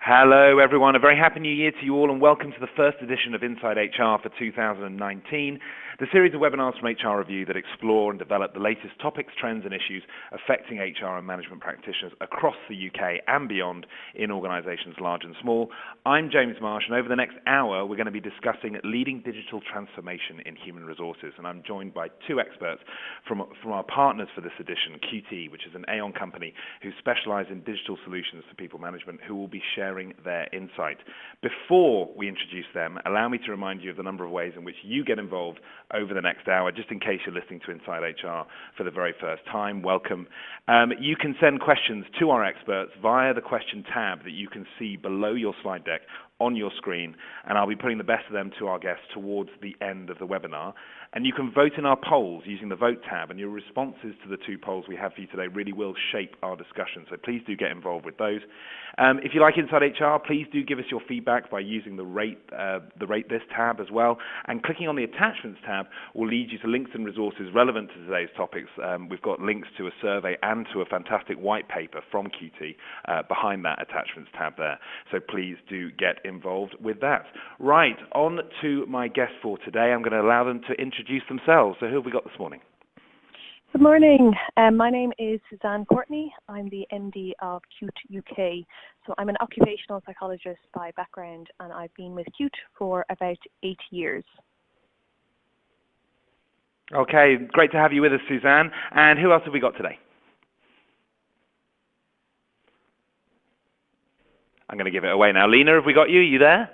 Hello everyone, a very happy new year to you all and welcome to the first edition of Inside HR for 2019, the series of webinars from HR Review that explore and develop the latest topics, trends and issues affecting HR and management practitioners across the UK and beyond in organisations large and small. I'm James Marsh and over the next hour we're going to be discussing leading digital transformation in human resources, and I'm joined by two experts from our partners for this edition, QT, which is an Aon company who specialise in digital solutions for people management, who will be sharing their insight. Before we introduce them, allow me to remind you of the number of ways in which you get involved over the next hour, just in case you're listening to Inside HR for the very first time. Welcome. You can send questions to our experts via the question tab that you can see below your slide deck on your screen, and I'll be putting the best of them to our guests towards the end of the webinar. And you can vote in our polls using the Vote tab, and your responses to the two polls we have for you today really will shape our discussion, so please do get involved with those. If you like Inside HR, please do give us your feedback by using the Rate This tab as well, and clicking on the Attachments tab will lead you to links and resources relevant to today's topics. We've got links to a survey and to a fantastic white paper from QT behind that Attachments tab there, so please do get involved with that. Right, on to my guests for today. I'm going to allow them to introduce themselves. So who have we got this morning? Good morning. My name is Suzanne Courtney. I'm the MD of Qt UK. So I'm an occupational psychologist by background, and I've been with Qt for about 8 years. Okay, great to have you with us, Suzanne. And who else have we got today? I'm going to give it away now. Lena, have we got you? Are you there?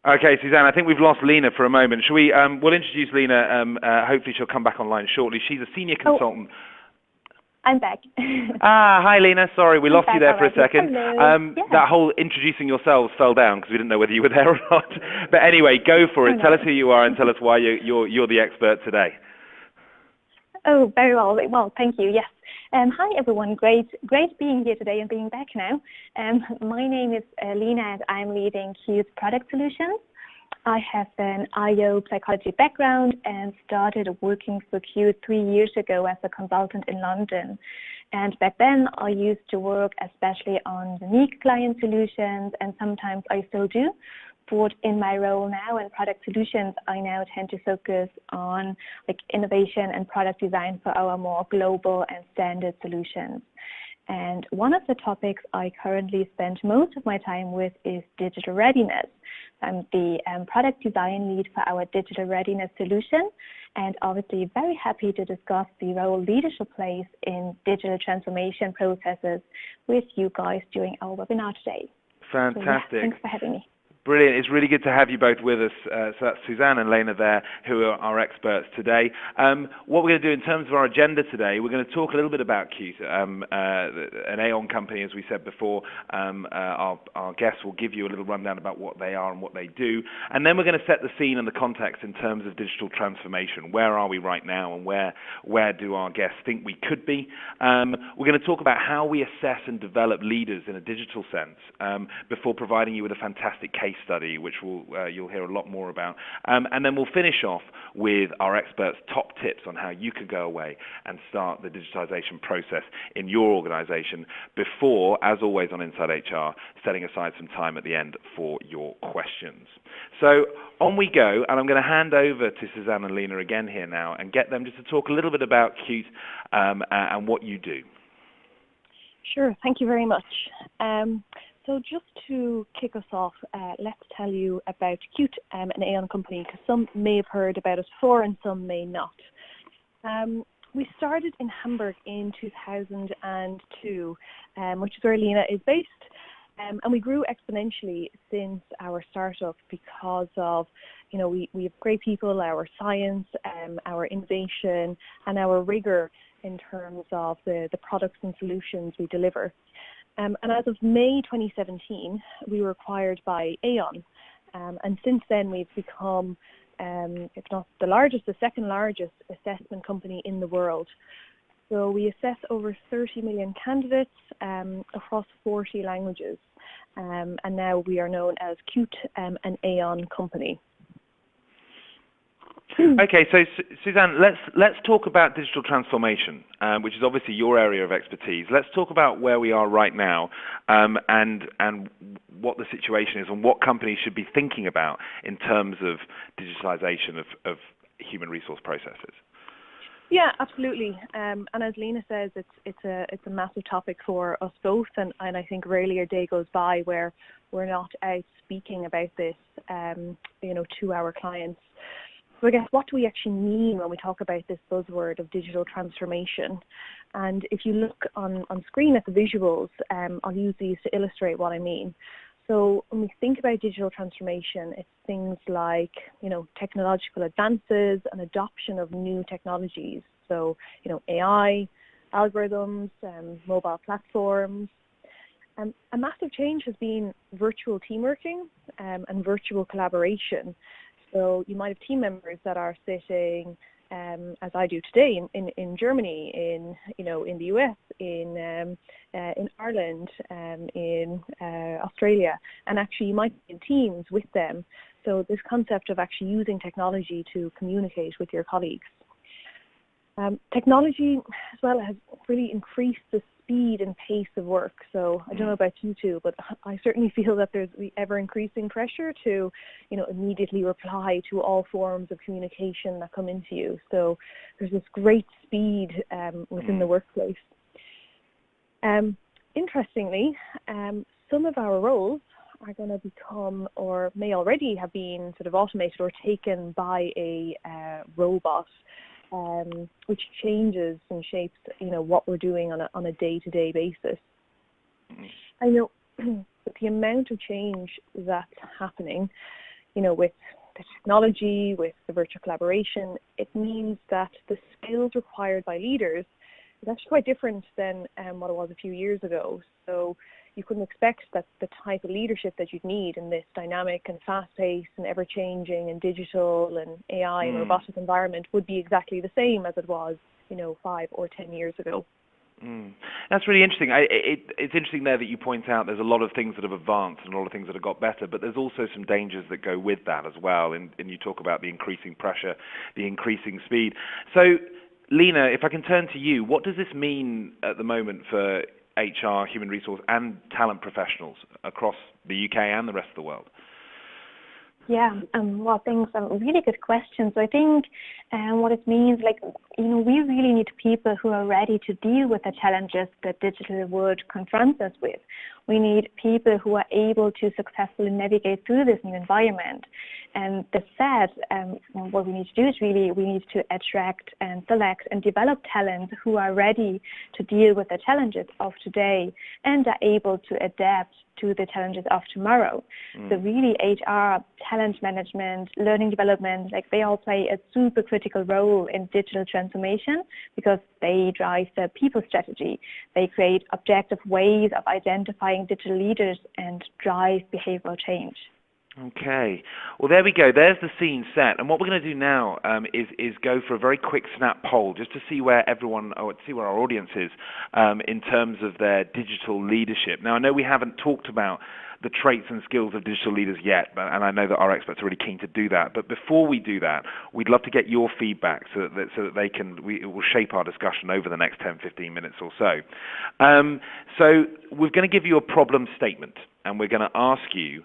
Okay, Suzanne, I think we've lost Lena for a moment. Shall we? We'll introduce Lena. Hopefully she'll come back online shortly. She's a senior consultant. I'm back. Hi Lena, sorry, we lost you there for a second. Hello. That whole introducing yourselves fell down because we didn't know whether you were there or not. But anyway, go for it. Tell us who you are and tell us why you're the expert today. Oh, very well. Well, thank you. Yes. Hi everyone. Great being here today and being back now. My name is Lena and I'm leading Qt Product Solutions. I have an IO psychology background and started working for Qt 3 years ago as a consultant in London. And back then I used to work especially on unique client solutions, and sometimes I still do. But in my role now in product solutions, I now tend to focus on innovation and product design for our more global and standard solutions. And one of the topics I currently spend most of my time with is digital readiness. I'm the product design lead for our digital readiness solution, and obviously very happy to discuss the role leadership plays in digital transformation processes with you guys during our webinar today. Fantastic. So, yeah, thanks for having me. Brilliant. It's really good to have you both with us. So that's Suzanne and Lena there, who are our experts today. What we're going to do in terms of our agenda today, we're going to talk a little bit about Qt, an Aon company, as we said before. Our guests will give you a little rundown about what they are and what they do. And then we're going to set the scene and the context in terms of digital transformation. Where are we right now, and where do our guests think we could be? We're going to talk about how we assess and develop leaders in a digital sense before providing you with a fantastic case study, which you'll hear a lot more about. And then we'll finish off with our experts' top tips on how you can go away and start the digitization process in your organization before, as always on Inside HR, setting aside some time at the end for your questions. So on we go, and I'm going to hand over to Suzanne and Lena again here now and get them just to talk a little bit about Qt and what you do. Sure, thank you very much. So just to kick us off, let's tell you about Qt, an Aon company, because some may have heard about us before and some may not. We started in Hamburg in 2002, which is where Lena is based, and we grew exponentially since our startup because of, we have great people, our science, our innovation, and our rigor in terms of the products and solutions we deliver. And as of May 2017, we were acquired by Aon. And since then, we've become, if not the largest, the second largest assessment company in the world. So we assess over 30 million candidates across 40 languages. And now we are known as Qt, an Aon company. Okay, so Suzanne, let's talk about digital transformation, which is obviously your area of expertise. Let's talk about where we are right now, and what the situation is, and what companies should be thinking about in terms of digitalization of human resource processes. Yeah, absolutely. And as Lena says, it's a massive topic for us both, and I think rarely a day goes by where we're not out speaking about this, to our clients. So I guess, what do we actually mean when we talk about this buzzword of digital transformation? And if you look on screen at the visuals, I'll use these to illustrate what I mean. So when we think about digital transformation, it's things like, technological advances and adoption of new technologies. So, AI, algorithms, mobile platforms. A massive change has been virtual team working and virtual collaboration. So you might have team members that are sitting, as I do today, in Germany, in the US, in Ireland, in Australia, and actually you might be in teams with them. So this concept of actually using technology to communicate with your colleagues. Technology as well has really increased the speed and pace of work. So I don't know about you two, but I certainly feel that there's the ever-increasing pressure to, immediately reply to all forms of communication that come into you. So there's this great speed within the workplace. Interestingly, some of our roles are going to become, or may already have been, sort of automated or taken by a robot. Which changes and shapes, what we're doing on a day-to-day basis. I know the amount of change that's happening, with the technology, with the virtual collaboration, it means that the skills required by leaders is actually quite different than what it was a few years ago. So you couldn't expect that the type of leadership that you'd need in this dynamic and fast-paced and ever-changing and digital and AI and robotic environment would be exactly the same as it was, 5 or 10 years ago. That's really interesting. It's interesting there that you point out there's a lot of things that have advanced and a lot of things that have got better, but there's also some dangers that go with that as well. And you talk about the increasing pressure, the increasing speed. So, Lena, if I can turn to you, what does this mean at the moment for HR, human resource, and talent professionals across the UK and the rest of the world? Yeah, well, thanks. Really good question. So I think what it means, we really need people who are ready to deal with the challenges that digital world confronts us with. We need people who are able to successfully navigate through this new environment. And that said, what we need to do is we need to attract and select and develop talent who are ready to deal with the challenges of today and are able to adapt to the challenges of tomorrow. So really HR, talent management, learning development, they all play a super critical role in digital transformation because they drive the people strategy. They create objective ways of identifying digital leaders and drive behavioral change. Okay. Well, there we go. There's the scene set. And what we're going to do now is go for a very quick snap poll just to see where our audience is in terms of their digital leadership. Now, I know we haven't talked about the traits and skills of digital leaders yet, and I know that our experts are really keen to do that. But before we do that, we'd love to get your feedback so that it will shape our discussion over the next 10, 15 minutes or so. So we're going to give you a problem statement, and we're going to ask you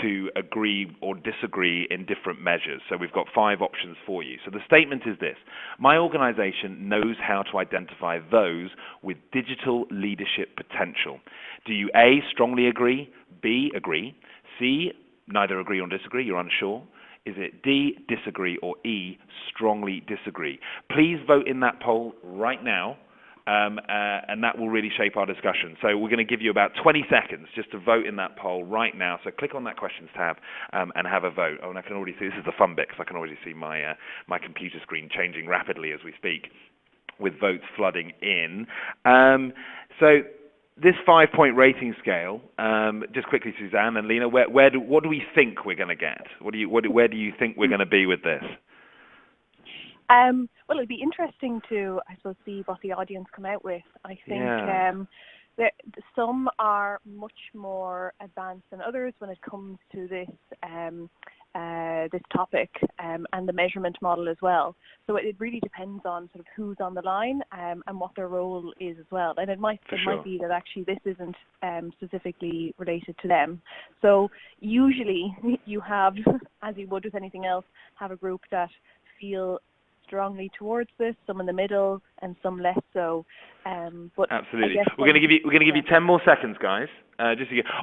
to agree or disagree in different measures. So we've got 5 options for you. So the statement is this: my organization knows how to identify those with digital leadership potential. Do you A, strongly agree, B, agree, C, neither agree or disagree, you're unsure? Is it D, disagree, or E, strongly disagree? Please vote in that poll right now. And that will really shape our discussion. So we're going to give you about 20 seconds just to vote in that poll right now. So click on that questions tab and have a vote. Oh, and I can already see, this is the fun bit, because I can already see my computer screen changing rapidly as we speak with votes flooding in. So this 5-point rating scale, just quickly, Suzanne and Lena, what do we think we're going to get? Where do you think we're going to be with this? Well, it'd be interesting to, I suppose, see what the audience come out with. I think some are much more advanced than others when it comes to this this topic and the measurement model as well. So it really depends on sort of who's on the line and what their role is as well. And it might be that actually this isn't specifically related to them. So usually you have, as you would with anything else, have a group that feel strongly towards this, some in the middle, and some less so. But absolutely, we're going to give you 10 more seconds, guys.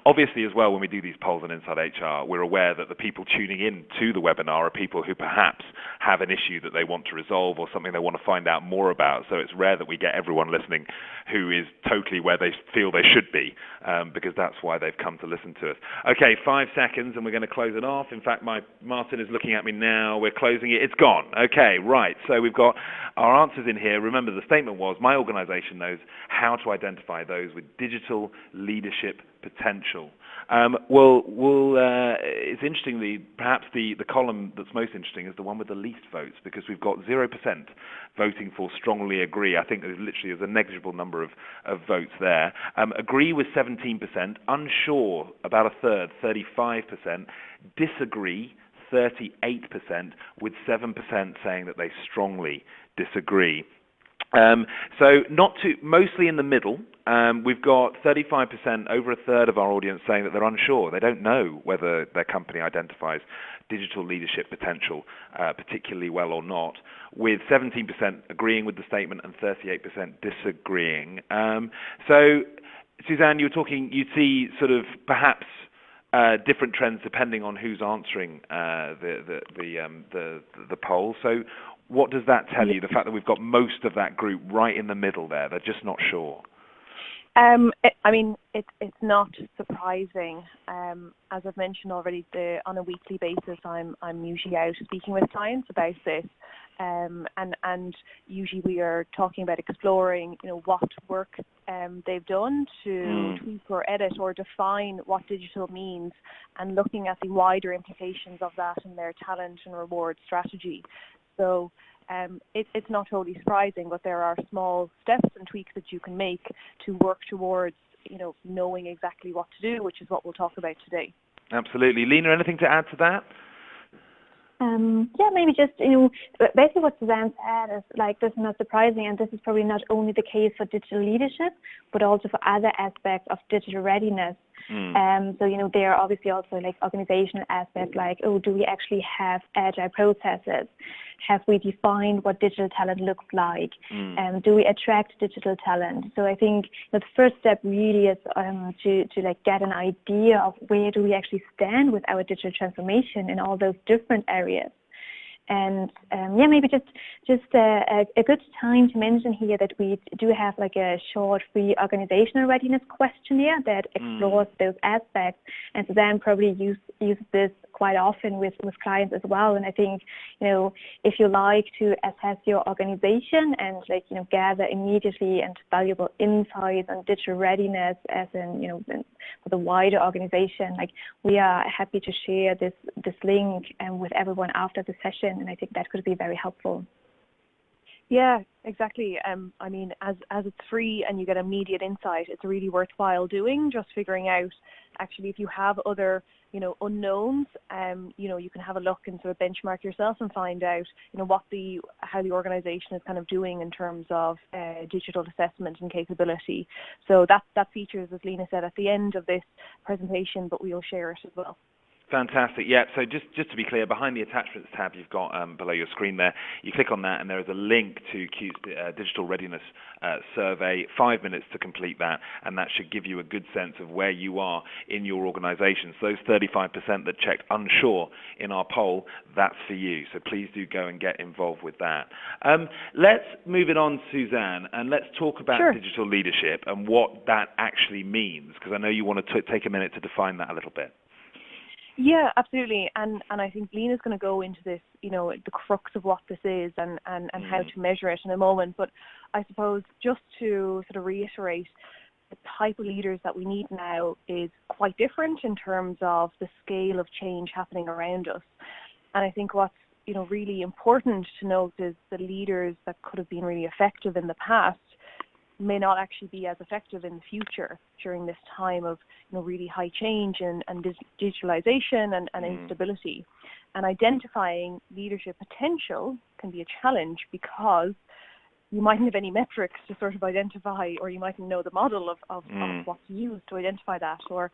Obviously, as well, when we do these polls on Inside HR, we're aware that the people tuning in to the webinar are people who perhaps have an issue that they want to resolve or something they want to find out more about. So it's rare that we get everyone listening who is totally where they feel they should be, because that's why they've come to listen to us. Okay, 5 seconds, and we're going to close it off. In fact, Martin is looking at me now. We're closing it. It's gone. Okay, right. So we've got our answers in here. Remember, the statement was, my organization knows how to identify those with digital leadership potential. It's interestingly, perhaps the column that's most interesting is the one with the least votes, because we've got 0% voting for strongly agree. I think there's a negligible number of votes there. Agree was 17%, unsure about a third, 35%, disagree 38%, with 7% saying that they strongly disagree. So mostly in the middle. We've got 35%, over a third of our audience saying that they're unsure. They don't know whether their company identifies digital leadership potential particularly well or not, with 17% agreeing with the statement and 38% disagreeing. So, Suzanne, you'd see sort of perhaps different trends depending on who's answering the poll. So what does that tell you, the fact that we've got most of that group right in the middle there? They're just not sure. It's not surprising. As I've mentioned already, on a weekly basis, I'm usually out speaking with clients about this, and usually we are talking about exploring, what work they've done to tweak or edit or define what digital means, and looking at the wider implications of that in their talent and reward strategy. So it's not totally surprising, but there are small steps and tweaks that you can make to work towards, knowing exactly what to do, which is what we'll talk about today. Absolutely. Lena, anything to add to that? Maybe just, basically what Suzanne said is, this is not surprising, and this is probably not only the case for digital leadership, but also for other aspects of digital readiness. So, there are obviously also organizational aspects do we actually have agile processes? Have we defined what digital talent looks like? Do we attract digital talent? So I think the first step really is to get an idea of where do we actually stand with our digital transformation in all those different areas. And maybe just a good time to mention here that we do have a short free organizational readiness questionnaire that explores those aspects, and so then probably use this quite often with clients as well. And I think, if you like to assess your organization and gather immediately and valuable insights on digital readiness as in, for the wider organization, we are happy to share this link with everyone after the session, and I think that could be very helpful. Yeah, exactly. As it's free and you get immediate insight, it's really worthwhile doing, just figuring out actually if you have other, unknowns, you can have a look and sort of benchmark yourself and find out, how the organization is kind of doing in terms of digital assessment and capability. So that features, as Lena said, at the end of this presentation, but we'll share it as well. Fantastic. Yeah, so just to be clear, behind the attachments tab you've got below your screen there, you click on that and there is a link to Q's digital readiness survey, 5 minutes to complete that, and that should give you a good sense of where you are in your organization. So those 35% that checked unsure in our poll, that's for you. So please do go and get involved with that. Let's move it on, Suzanne, and let's talk about digital leadership and what that actually means, because I know you want to take a minute to define that a little bit. Yeah, absolutely. And I think Lena's going to go into this, the crux of what this is and how to measure it in a moment. But I suppose just to sort of reiterate, the type of leaders that we need now is quite different in terms of the scale of change happening around us. And I think what's, really important to note is the leaders that could have been really effective in the past may not actually be as effective in the future during this time of really high change and digitalization and instability. And identifying leadership potential can be a challenge because you mightn't have any metrics to sort of identify, or you mightn't know the model of what's used to identify that. Or,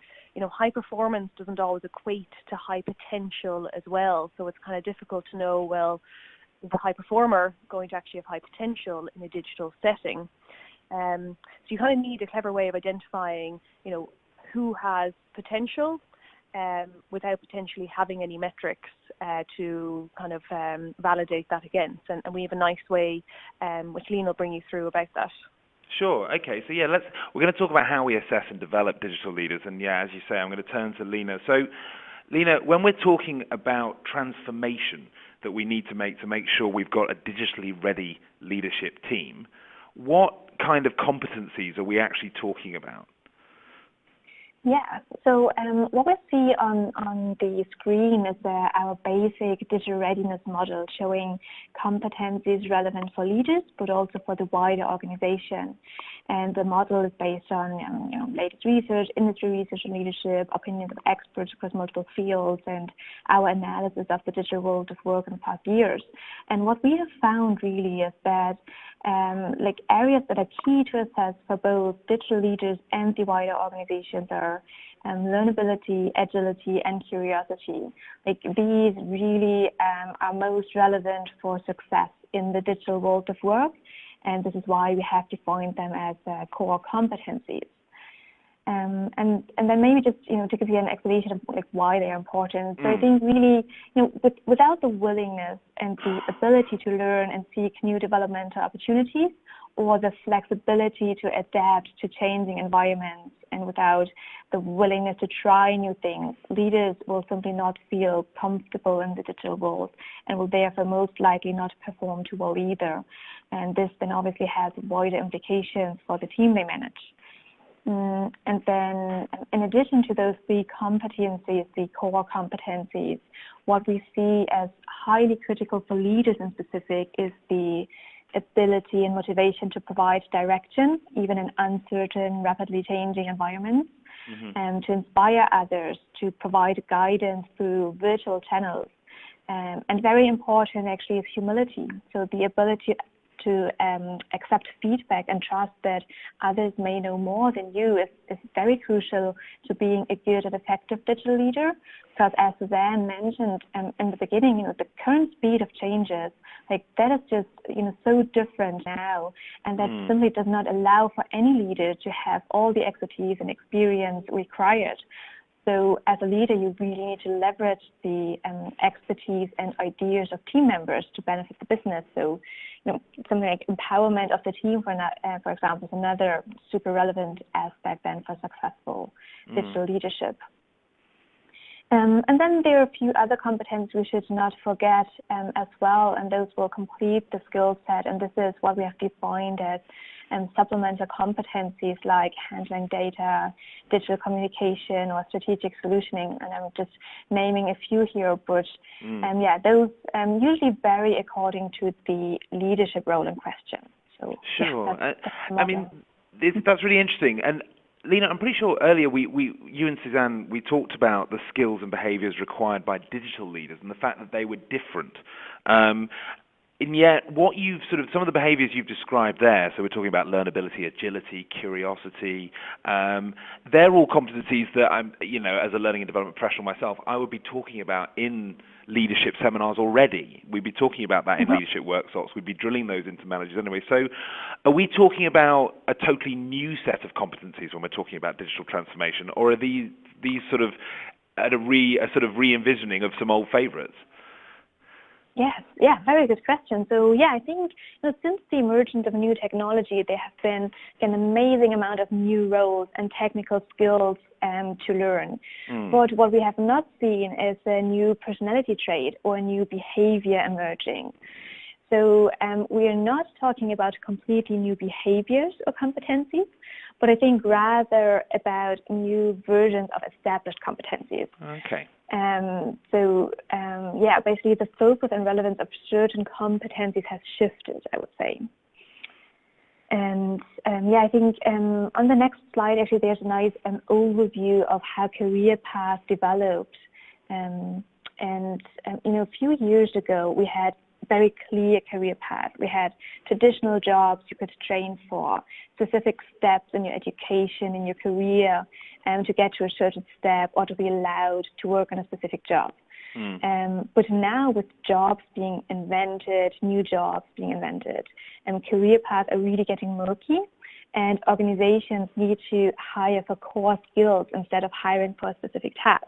high performance doesn't always equate to high potential as well. So it's kind of difficult to know, well, is a high performer going to actually have high potential in a digital setting? So you kind of need a clever way of identifying, who has potential without potentially having any metrics to kind of validate that against. And we have a nice way, which Lena will bring you through about that. Sure. Okay. So we're going to talk about how we assess and develop digital leaders. And as you say, I'm going to turn to Lena. So, Lena, when we're talking about transformation that we need to make sure we've got a digitally ready leadership team, what kind of competencies are we actually talking about? Yeah, so what we see on the screen is our basic digital readiness model showing competencies relevant for leaders, but also for the wider organization. And the model is based on latest research, industry research on leadership, opinions of experts across multiple fields, and our analysis of the digital world of work in the past years. And what we have found really is that areas that are key to assess for both digital leaders and the wider organizations are learnability, agility, and curiosity. These really are most relevant for success in the digital world of work, and this is why we have defined them as core competencies. And then maybe just to give you an explanation of why they're important. So I think really without the willingness and the ability to learn and seek new developmental opportunities, or the flexibility to adapt to changing environments, and without the willingness to try new things, leaders will simply not feel comfortable in the digital world and will therefore most likely not perform too well either. And this then obviously has wider implications for the team they manage. And then in addition to those three competencies, the core competencies, what we see as highly critical for leaders in specific is the ability and motivation to provide direction, even in uncertain, rapidly changing environments, and to inspire others, to provide guidance through virtual channels. And very important actually is humility. So the ability to accept feedback and trust that others may know more than you is very crucial to being a good and effective digital leader. Because as Suzanne mentioned in the beginning, the current speed of changes, that is just so different now, and that simply does not allow for any leader to have all the expertise and experience required. So as a leader, you really need to leverage the expertise and ideas of team members to benefit the business. So, something like empowerment of the team, for example, is another super relevant aspect then for successful digital leadership. And then there are a few other competencies we should not forget as well, and those will complete the skill set. And this is what we have defined as supplemental competencies like handling data, digital communication, or strategic solutioning. And I'm just naming a few here, but those usually vary according to the leadership role in question. So, sure. That's really interesting. And Lena, I'm pretty sure earlier you and Suzanne, we talked about the skills and behaviors required by digital leaders and the fact that they were different. And yet, some of the behaviors you've described there, so we're talking about learnability, agility, curiosity, they're all competencies that I'm, as a learning and development professional myself, I would be talking about in leadership seminars already. We'd be talking about that in leadership workshops. We'd be drilling those into managers anyway. So are we talking about a totally new set of competencies when we're talking about digital transformation, or are these sort of at a re-envisioning of some old favorites? Yes, very good question. So I think since the emergence of new technology, there have been an amazing amount of new roles and technical skills to learn. But what we have not seen is a new personality trait or a new behavior emerging. So we are not talking about completely new behaviors or competencies, but I think rather about new versions of established competencies. Okay. Basically the focus and relevance of certain competencies has shifted, I would say. And yeah, I think on the next slide, actually, there's a nice overview of how career paths developed. A few years ago, we had very clear career path. We had traditional jobs you could train for, specific steps in your education, in your career, to get to a certain step or to be allowed to work on a specific job. But now with jobs being invented, new jobs being invented, and career paths are really getting murky, and organizations need to hire for core skills instead of hiring for a specific task.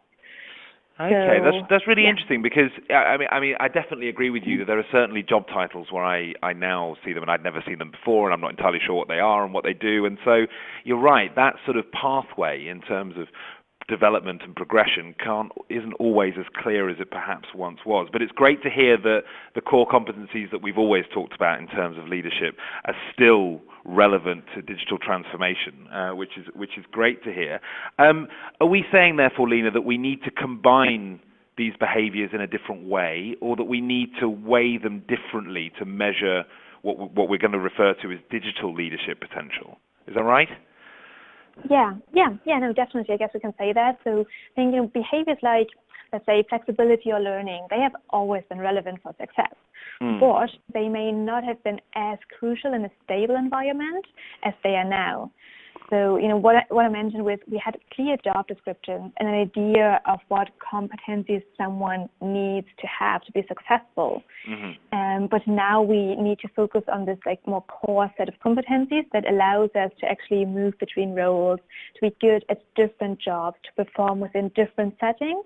Okay, that's really interesting, because I mean I definitely agree with you that there are certainly job titles where I now see them and I'd never seen them before, and I'm not entirely sure what they are and what they do. And so you're right, that sort of pathway in terms of development and progression isn't always as clear as it perhaps once was. But it's great to hear that the core competencies that we've always talked about in terms of leadership are still relevant to digital transformation, which is great to hear. Are we saying, therefore, Lena, that we need to combine these behaviors in a different way, or that we need to weigh them differently to measure what we're going to refer to as digital leadership potential? Is that right? Yeah, no, definitely. I guess we can say that. So I think, behaviors like, let's say, flexibility or learning, they have always been relevant for success. But they may not have been as crucial in a stable environment as they are now. So, what I mentioned with, we had clear job descriptions and an idea of what competencies someone needs to have to be successful. But now we need to focus on this more core set of competencies that allows us to actually move between roles, to be good at different jobs, to perform within different settings,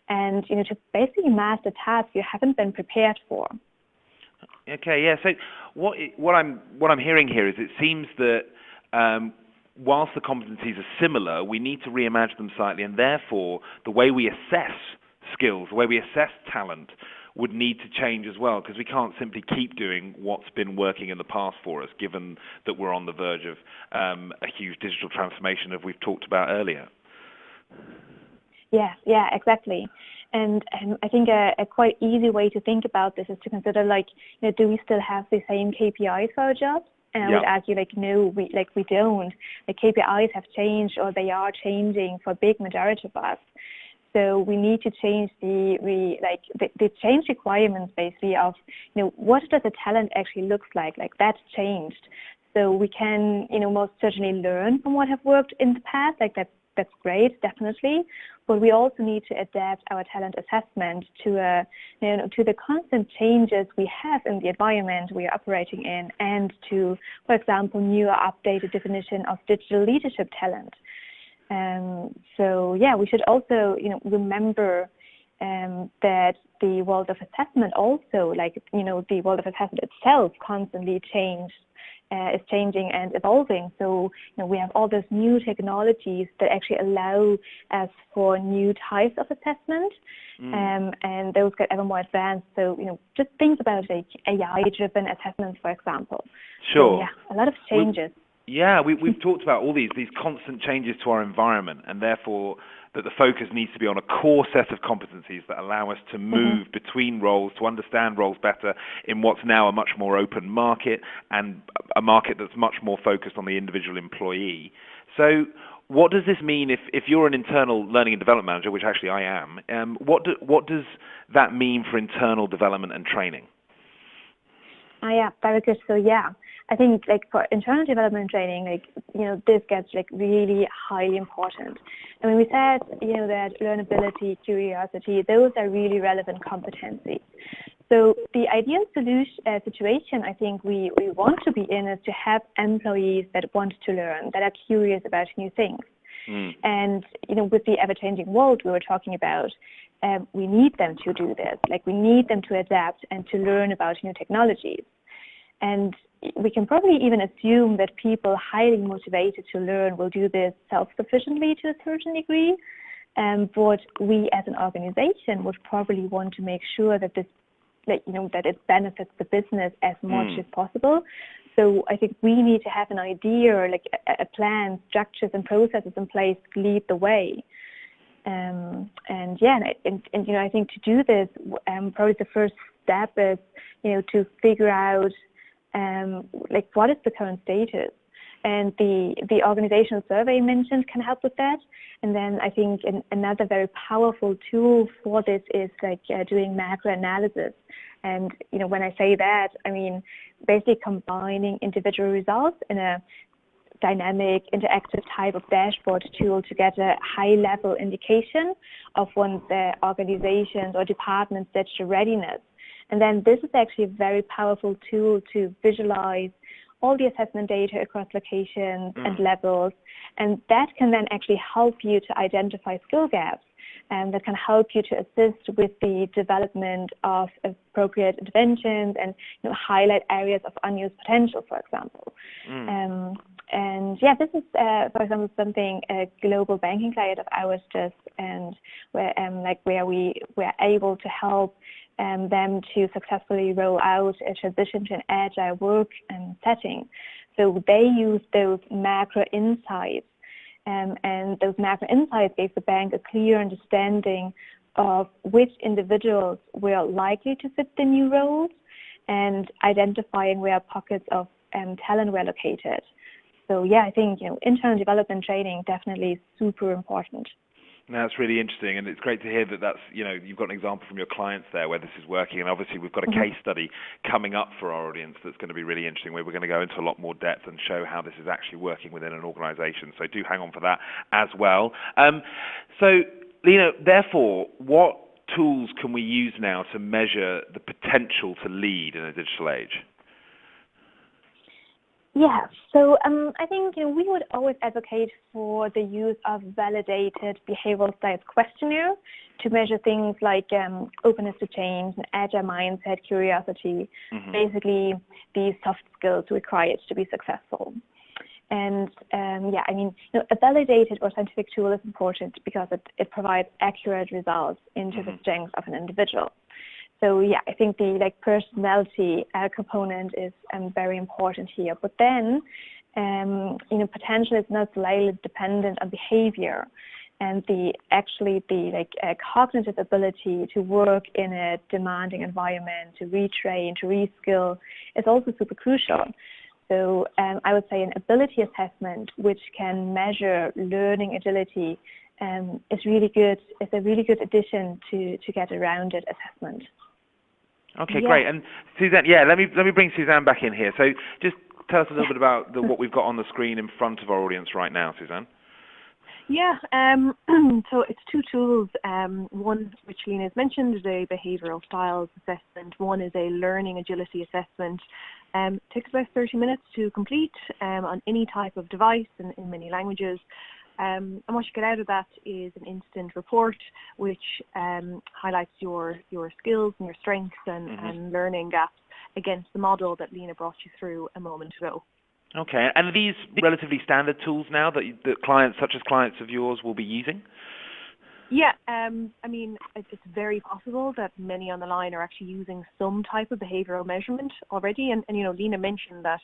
and to basically master tasks you haven't been prepared for. Okay, yeah. So what I'm hearing here is it seems that whilst the competencies are similar, we need to reimagine them slightly, and therefore the way we assess skills, the way we assess talent would need to change as well, because we can't simply keep doing what's been working in the past for us, given that we're on the verge of a huge digital transformation, as we've talked about earlier. Yeah, exactly. And I think a quite easy way to think about this is to consider, do we still have the same KPIs for our jobs? And I would argue, no, we don't. The KPIs have changed, or they are changing for a big majority of us. So we need to change the change requirements, basically, of, what does a talent actually looks like? That's changed. So we can, most certainly learn from what have worked in the past. That's great, definitely. But we also need to adapt our talent assessment to the constant changes we have in the environment we are operating in, and to, for example, new or updated definition of digital leadership talent. So yeah, we should also remember that the world of assessment also, the world of assessment itself constantly is changing and evolving. So we have all those new technologies that actually allow us for new types of assessment, and those get ever more advanced. So just think about AI-driven assessments, for example. Sure. So, yeah, a lot of changes. We've talked about all these constant changes to our environment, and therefore that the focus needs to be on a core set of competencies that allow us to move between roles, to understand roles better in what's now a much more open market, and a market that's much more focused on the individual employee. So what does this mean if you're an internal learning and development manager, which actually I am, what does that mean for internal development and training? Yeah, very good. So I think for internal development training, this gets really highly important. I mean, we said, that learnability, curiosity, those are really relevant competencies. So the ideal situation I think we want to be in is to have employees that want to learn, that are curious about new things. And, with the ever-changing world we were talking about, we need them to do this. We need them to adapt and to learn about new technologies. And we can probably even assume that people highly motivated to learn will do this self-sufficiently to a certain degree. But we as an organization would probably want to make sure that this, that it benefits the business as much as possible. So I think we need to have an idea, or a plan, structures and processes in place to lead the way. And I think to do this, probably the first step is, to figure out like what is the current status? And the organizational survey mentioned can help with that. And then I think another very powerful tool for this is like doing macro analysis. And, you know, when I say that, I mean basically combining individual results in a dynamic, interactive type of dashboard tool to get a high-level indication of one's organizations or departments' digital readiness. And then this is actually a very powerful tool to visualize all the assessment data across locations and levels, and that can then actually help you to identify skill gaps, and that can help you to assist with the development of appropriate interventions and, you know, highlight areas of unused potential, for example. And yeah, this is, for example, something a global banking client of ours does, and where we were able to help them to successfully roll out a transition to an agile work setting. So they use those macro insights, and those macro insights gave the bank a clear understanding of which individuals were likely to fit the new roles and identifying where pockets of talent were located. So yeah, I think, you know, internal development training definitely super important. Now, that's really interesting, and it's great to hear that that's, you know, you've got an example from your clients there where this is working, and obviously we've got a case study coming up for our audience that's going to be really interesting, where we're going to go into a lot more depth and show how this is actually working within an organization. So do hang on for that as well. So, Lena, therefore, what tools can we use now to measure the potential to lead in a digital age? Yeah, so I think, you know, we would always advocate for the use of validated behavioral science questionnaire to measure things like openness to change, an agile mindset, curiosity, basically these soft skills required to be successful. And yeah, I mean, you know, a validated or scientific tool is important because it provides accurate results into the strengths of an individual. So yeah, I think the personality component is very important here. But then, you know, potential is not slightly dependent on behavior, and the cognitive ability to work in a demanding environment, to retrain, to reskill, is also super crucial. So I would say an ability assessment which can measure learning agility is really good. It's a really good addition to get a rounded assessment. Okay, great. And Suzanne, let me bring Suzanne back in here. So just tell us a little bit about what we've got on the screen in front of our audience right now, Suzanne. Yeah, so it's two tools. One, which Lena has mentioned, is a behavioural styles assessment. One is a learning agility assessment. It takes about 30 minutes to complete on any type of device and in many languages. And what you get out of that is an instant report which highlights your skills and your strengths and learning gaps against the model that Lena brought you through a moment ago. Okay, and are these relatively standard tools now that clients, such as clients of yours, will be using? Yeah, I mean, it's very possible that many on the line are actually using some type of behavioural measurement already. And you know, Lena mentioned that,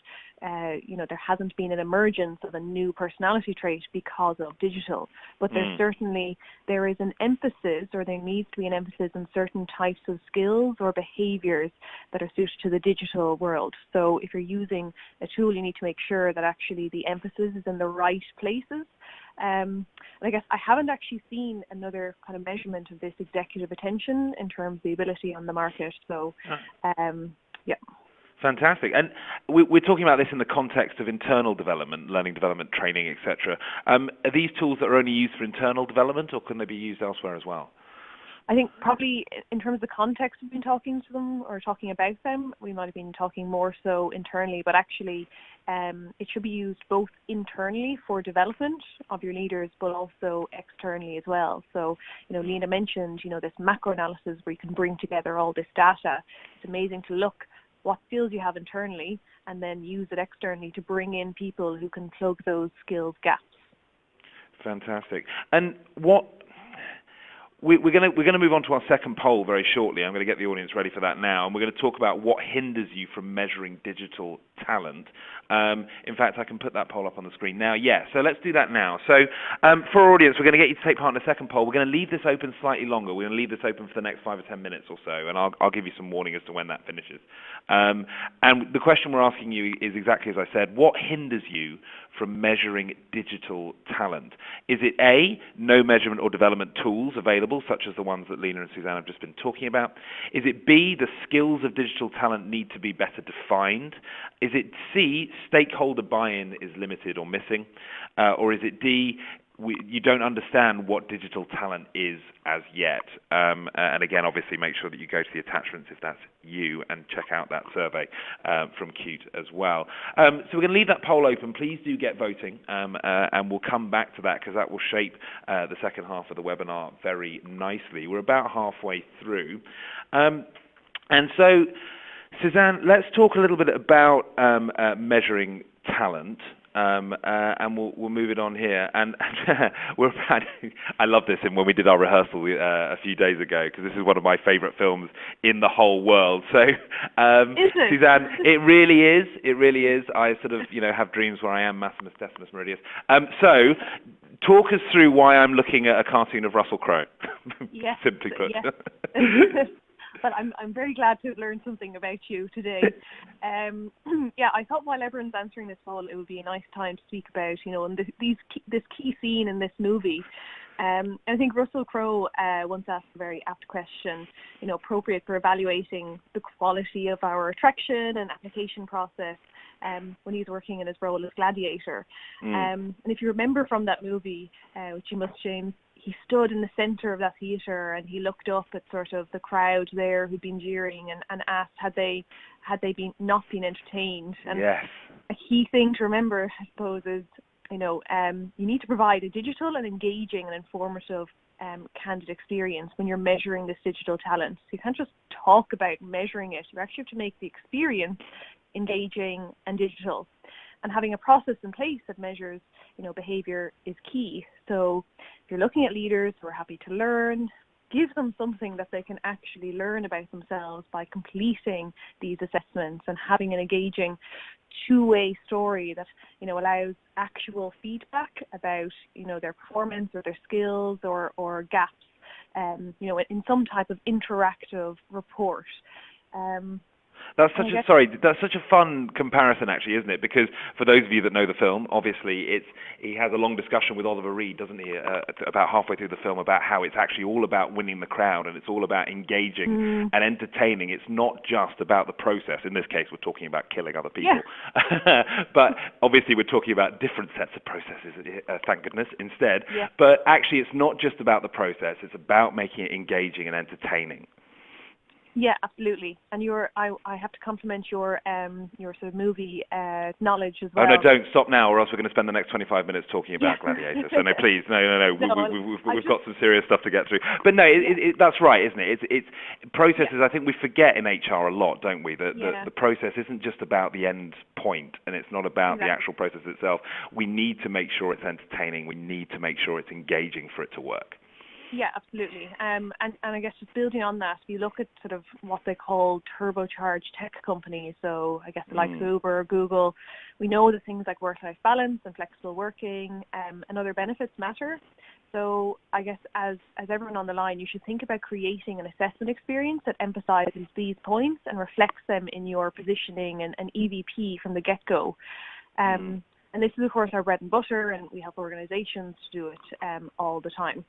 you know, there hasn't been an emergence of a new personality trait because of digital. But there is an emphasis, or there needs to be an emphasis on certain types of skills or behaviours that are suited to the digital world. So if you're using a tool, you need to make sure that actually the emphasis is in the right places. And I guess I haven't actually seen another kind of measurement of this executive attention in terms of the ability on the market. So, yeah. Fantastic. And we're talking about this in the context of internal development, learning development, training, etc. Are these tools that are only used for internal development, or can they be used elsewhere as well? I think probably in terms of the context we've been talking to them or talking about them, we might have been talking more so internally, but actually it should be used both internally for development of your leaders, but also externally as well. So, you know, Lena mentioned, you know, this macro analysis where you can bring together all this data. It's amazing to look what skills you have internally and then use it externally to bring in people who can plug those skills gaps. Fantastic. And what We're going to move on to our second poll very shortly. I'm going to get the audience ready for that now, and we're going to talk about what hinders you from measuring digital talent. In fact, I can put that poll up on the screen now. Yeah, so let's do that now. So for our audience, we're going to get you to take part in the second poll. We're going to leave this open slightly longer. We're going to leave this open for the next 5 or 10 minutes or so, and I'll give you some warning as to when that finishes. And the question we're asking you is exactly as I said: what hinders you from measuring digital talent? Is it A, no measurement or development tools available, such as the ones that Lena and Suzanne have just been talking about? Is it B, the skills of digital talent need to be better defined? Is it C, stakeholder buy-in is limited or missing? Or is it D, you don't understand what digital talent is as yet? And again, obviously, make sure that you go to the attachments if that's you and check out that survey from Qt as well. So we're going to leave that poll open. Please do get voting, and we'll come back to that because that will shape the second half of the webinar very nicely. We're about halfway through. And so, Suzanne, let's talk a little bit about measuring talent. And we'll move it on here. And I love this. And when we did our rehearsal a few days ago, because this is one of my favourite films in the whole world. So, Suzanne, it really is. It really is. I sort of, have dreams where I am Maximus Decimus Meridius. So, talk us through why I'm looking at a cartoon of Russell Crowe. Yes, simply put. Yes. But I'm very glad to have learned something about you today. I thought while everyone's answering this poll, it would be a nice time to speak about, and this key scene in this movie. And I think Russell Crowe once asked a very apt question, appropriate for evaluating the quality of our attraction and application process when he's working in his role as gladiator. And if you remember from that movie, which you must, James, he stood in the centre of that theatre and he looked up at sort of the crowd there who'd been jeering and asked had they not been entertained. And yes. A key thing to remember, I suppose, is you need to provide a digital and engaging and informative candid experience when you're measuring this digital talent. So you can't just talk about measuring it. You actually have to make the experience engaging and digital. And having a process in place that measures, behavior is key. So if you're looking at leaders who are happy to learn, give them something that they can actually learn about themselves by completing these assessments and having an engaging two-way story that, allows actual feedback about, their performance or their skills or gaps, in some type of interactive report. That's such a fun comparison, actually, isn't it? Because for those of you that know the film, obviously he has a long discussion with Oliver Reed, doesn't he, about halfway through the film about how it's actually all about winning the crowd and it's all about engaging and entertaining. It's not just about the process. In this case, we're talking about killing other people. Yeah. But obviously we're talking about different sets of processes, thank goodness, instead. Yeah. But actually it's not just about the process. It's about making it engaging and entertaining. Yeah, absolutely. And I have to compliment your sort of movie knowledge as well. Oh, no, don't stop now, or else we're going to spend the next 25 minutes talking about Gladiator. So no, please, no. We've got some serious stuff to get through. But no, that's right, isn't it? It's processes. Yeah. I think we forget in HR a lot, don't we? That the process isn't just about the end point, and it's not about the actual process itself. We need to make sure it's entertaining. We need to make sure it's engaging for it to work. Yeah, absolutely. And I guess just building on that, if you look at sort of what they call turbocharged tech companies, so I guess the likes of Uber or Google, we know that things like work-life balance and flexible working and other benefits matter. So I guess as everyone on the line, you should think about creating an assessment experience that emphasizes these points and reflects them in your positioning and EVP from the get-go. And this is, of course, our bread and butter, and we help organizations to do it all the time.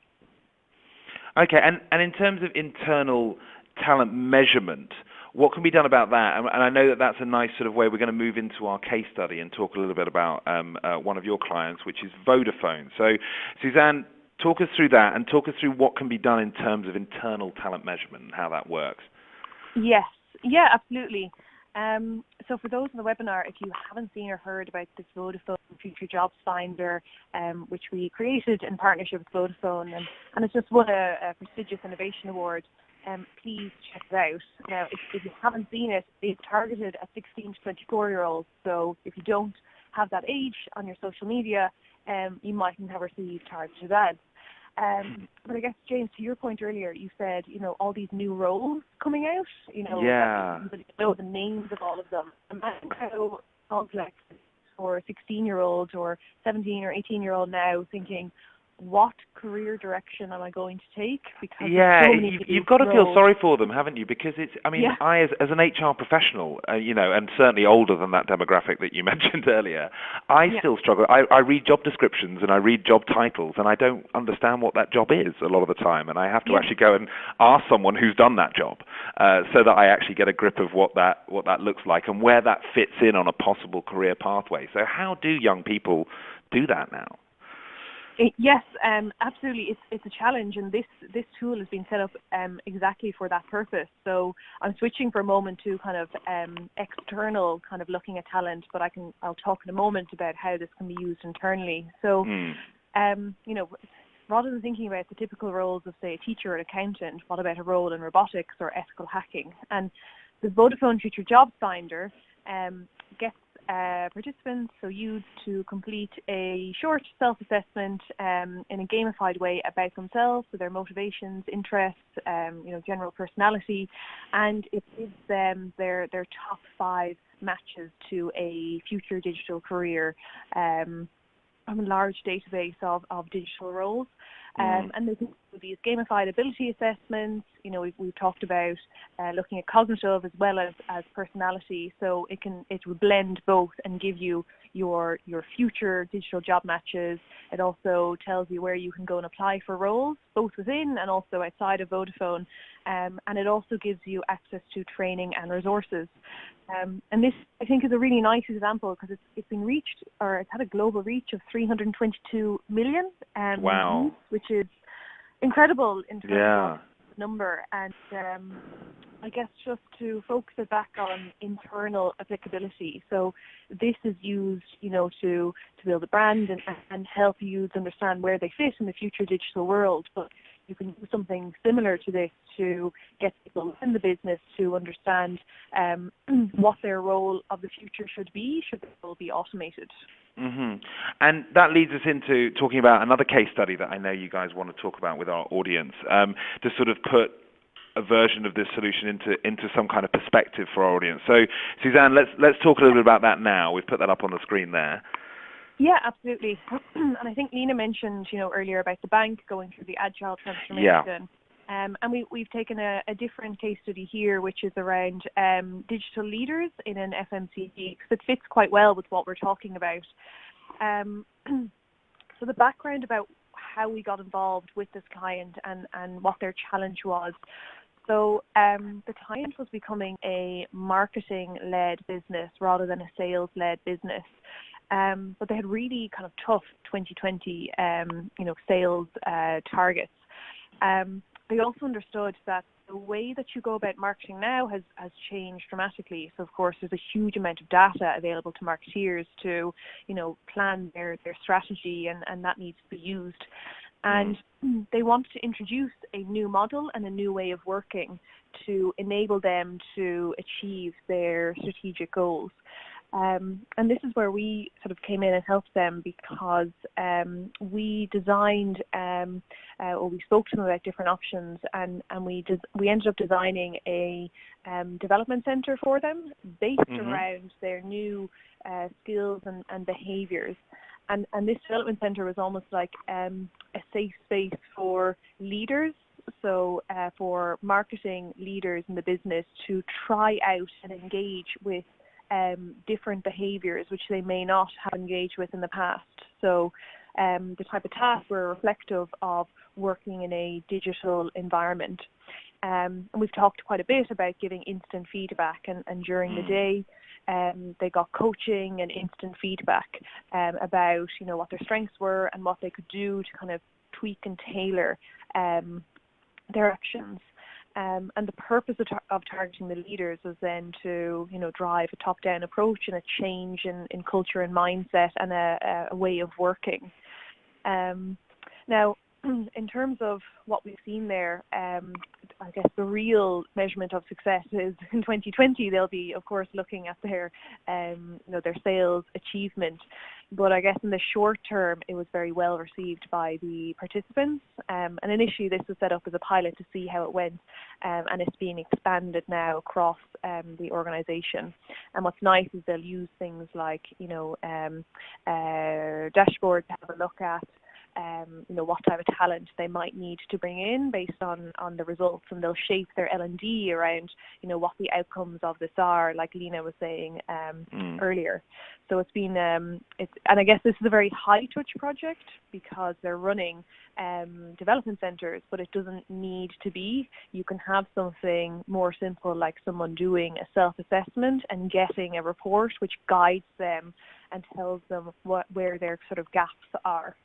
Okay, and in terms of internal talent measurement, what can be done about that? And I know that that's a nice sort of way. We're going to move into our case study and talk a little bit about one of your clients, which is Vodafone. So, Suzanne, talk us through that and talk us through what can be done in terms of internal talent measurement and how that works. Yes, yeah, absolutely. So for those in the webinar, if you haven't seen or heard about this Vodafone Future Jobs Finder, which we created in partnership with Vodafone, and it's just won a prestigious innovation award, please check it out. Now, if you haven't seen it, it's targeted at 16 to 24-year-olds. So if you don't have that age on your social media, you mightn't have received targeted ads. But I guess, James, to your point earlier, you said, all these new roles coming out, Yeah. that you know the names of all of them. Imagine how complex for a 16-year-old or 17 or 18-year-old now thinking, what career direction am I going to take? Because you've got to feel sorry for them, haven't you? Because I, as an HR professional, and certainly older than that demographic that you mentioned earlier, I still struggle. I read job descriptions and I read job titles, and I don't understand what that job is a lot of the time, and I have to actually go and ask someone who's done that job, so that I actually get a grip of what that looks like and where that fits in on a possible career pathway. So how do young people do that now? Yes, absolutely. It's a challenge, and this tool has been set up exactly for that purpose. So I'm switching for a moment to kind of external kind of looking at talent, but I'll talk in a moment about how this can be used internally. So, rather than thinking about the typical roles of, say, a teacher or an accountant, what about a role in robotics or ethical hacking? And the Vodafone Future Jobs Finder gets participants, so youths, to complete a short self-assessment in a gamified way about themselves, so their motivations, interests, general personality, and it gives them their top 5 matches to a future digital career from a large database of digital roles. And they can do these gamified ability assessments. We've talked about looking at cognitive as well as personality. So it will blend both and give you your future digital job matches. It also tells you where you can go and apply for roles, both within and also outside of Vodafone. And it also gives you access to training and resources. And this, I think, is a really nice example because it's been reached, or it's had a global reach of 322 million. Wow. Which is incredible in terms of number. And I guess just to focus it back on internal applicability. So this is used, to build a brand and help youths understand where they fit in the future digital world. But you can do something similar to this to get people in the business to understand what their role of the future should be the role be automated. Mm-hmm. And that leads us into talking about another case study that I know you guys want to talk about with our audience, to sort of put a version of this solution into some kind of perspective for our audience. So, Suzanne, let's talk a little bit about that now. We've put that up on the screen there. Yeah, absolutely. And I think Lena mentioned, earlier about the bank going through the agile transformation. Yeah. And we've taken a different case study here, which is around digital leaders in an FMCG, because it fits quite well with what we're talking about. So the background about how we got involved with this client and what their challenge was. So the client was becoming a marketing-led business rather than a sales-led business. But they had really kind of tough 2020, sales targets. They also understood that the way that you go about marketing now has changed dramatically. So, of course, there's a huge amount of data available to marketeers to, plan their strategy, and that needs to be used. And they wanted to introduce a new model and a new way of working to enable them to achieve their strategic goals. And this is where we sort of came in and helped them, because we designed, or we spoke to them about different options, and we ended up designing a development center for them based around their new skills and behaviours. And this development center was almost like a safe space for leaders, so for marketing leaders in the business to try out and engage with different behaviours which they may not have engaged with in the past. So the type of tasks were reflective of working in a digital environment. And we've talked quite a bit about giving instant feedback, and during the day they got coaching and instant feedback about what their strengths were and what they could do to kind of tweak and tailor their actions. And the purpose of targeting the leaders was then to, drive a top-down approach and a change in culture and mindset and a way of working. Now, in terms of what we've seen there, I guess the real measurement of success is in 2020. They'll be, of course, looking at their their sales achievement. But I guess in the short term, it was very well received by the participants. And initially, this was set up as a pilot to see how it went, and it's being expanded now across the organisation. And what's nice is they'll use things like, dashboards to have a look at, what type of talent they might need to bring in based on the results, and they'll shape their L&D around, what the outcomes of this are, like Lena was saying earlier. So it's been, and I guess this is a very high-touch project because they're running development centres, but it doesn't need to be. You can have something more simple, like someone doing a self-assessment and getting a report which guides them and tells them where their sort of gaps are.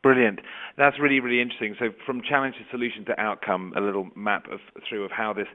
Brilliant. That's really, really interesting. So from challenge to solution to outcome, a little map through how this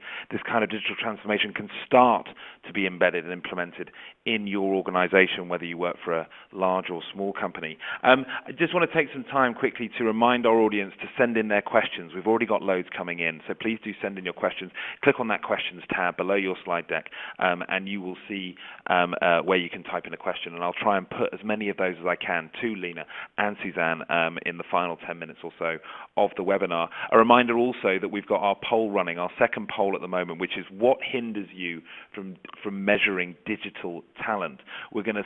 kind of digital transformation can start to be embedded and implemented in your organization, whether you work for a large or small company. I just want to take some time quickly to remind our audience to send in their questions. We've already got loads coming in, so please do send in your questions. Click on that questions tab below your slide deck, and you will see where you can type in a question, and I'll try and put as many of those as I can to Lena and Suzanne in the final 10 minutes or so of the webinar. A reminder also that we've got our poll running, our second poll at the moment, which is what hinders you from measuring digital talent. We're going to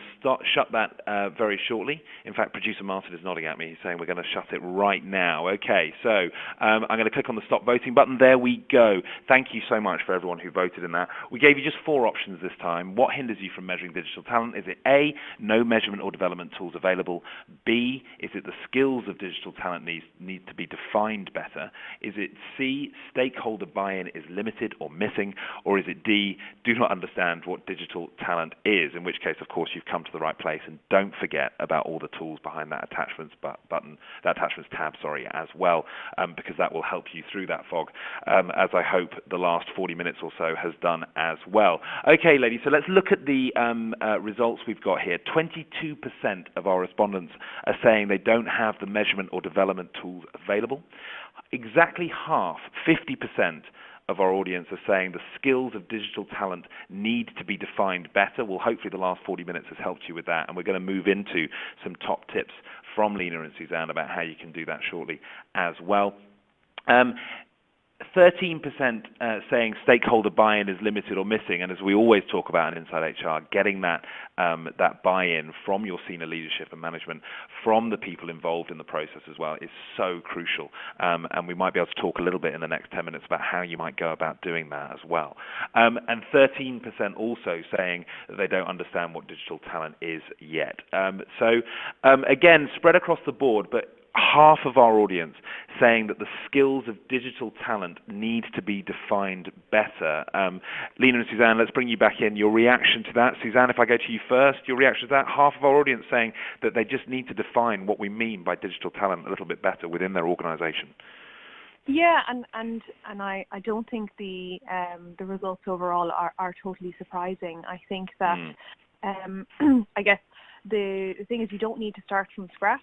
shut that very shortly. In fact, producer Martin is nodding at me. He's saying we're going to shut it right now. Okay, so I'm going to click on the stop voting button. There we go. Thank you so much for everyone who voted in that. We gave you just 4 options this time. What hinders you from measuring digital talent? Is it A, no measurement or development tools available? B, is it the skills of digital talent need to be defined better? Is it C, stakeholder buy-in is limited or missing? Or is it D, do not understand what digital talent is? In which case, of course, you've come to the right place. And don't forget about all the tools behind that attachments button, that attachments tab, as well, because that will help you through that fog, as I hope the last 40 minutes or so has done as well. Okay, ladies, so let's look at the results we've got here. 22% of our respondents are saying they don't have the measurement or development tools available. Exactly half, 50%, of our audience are saying the skills of digital talent need to be defined better. Well, hopefully the last 40 minutes has helped you with that, and we're going to move into some top tips from Lena and Suzanne about how you can do that shortly as well. 13% saying stakeholder buy-in is limited or missing, and as we always talk about in Inside HR, getting that buy-in from your senior leadership and management, from the people involved in the process as well, is so crucial. And we might be able to talk a little bit in the next 10 minutes about how you might go about doing that as well. And 13% also saying that they don't understand what digital talent is yet. So again, spread across the board, but half of our audience saying that the skills of digital talent need to be defined better. Lena and Suzanne, let's bring you back in. Your reaction to that. Suzanne, if I go to you first, your reaction to that. Half of our audience saying that they just need to define what we mean by digital talent a little bit better within their organization. Yeah, and I don't think the results overall are totally surprising. I think that I guess the thing is, you don't need to start from scratch.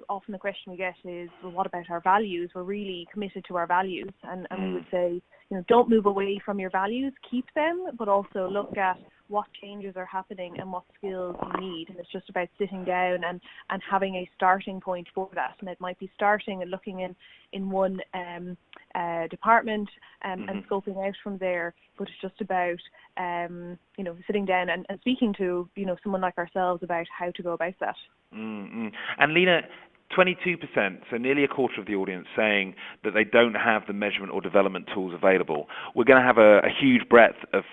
Often the question we get is, well, what about our values? We're really committed to our values, and we would say, don't move away from your values, keep them, but also look at what changes are happening and what skills you need. And it's just about sitting down and having a starting point for that. And it might be starting and looking in one department and scoping out from there. But it's just about sitting down and speaking to someone like ourselves about how to go about that. And Lena, 22%, so nearly a quarter of the audience saying that they don't have the measurement or development tools available. We're going to have a huge breadth of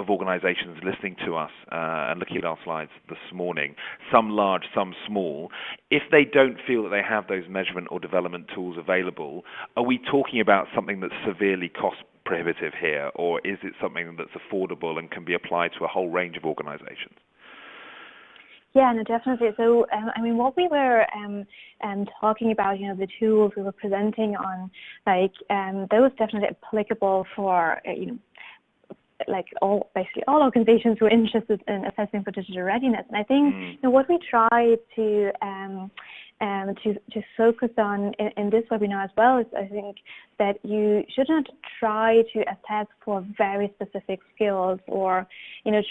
organizations listening to us and looking at our slides this morning, some large, some small. If they don't feel that they have those measurement or development tools available, are we talking about something that's severely cost prohibitive here, or is it something that's affordable and can be applied to a whole range of organizations? Yeah, no, definitely. So, what we were talking about, the tools we were presenting on, those definitely applicable for, basically all organizations who are interested in assessing for digital readiness. And I think what we try to to focus on in this webinar as well is, I think, that you should not try to assess for very specific skills, or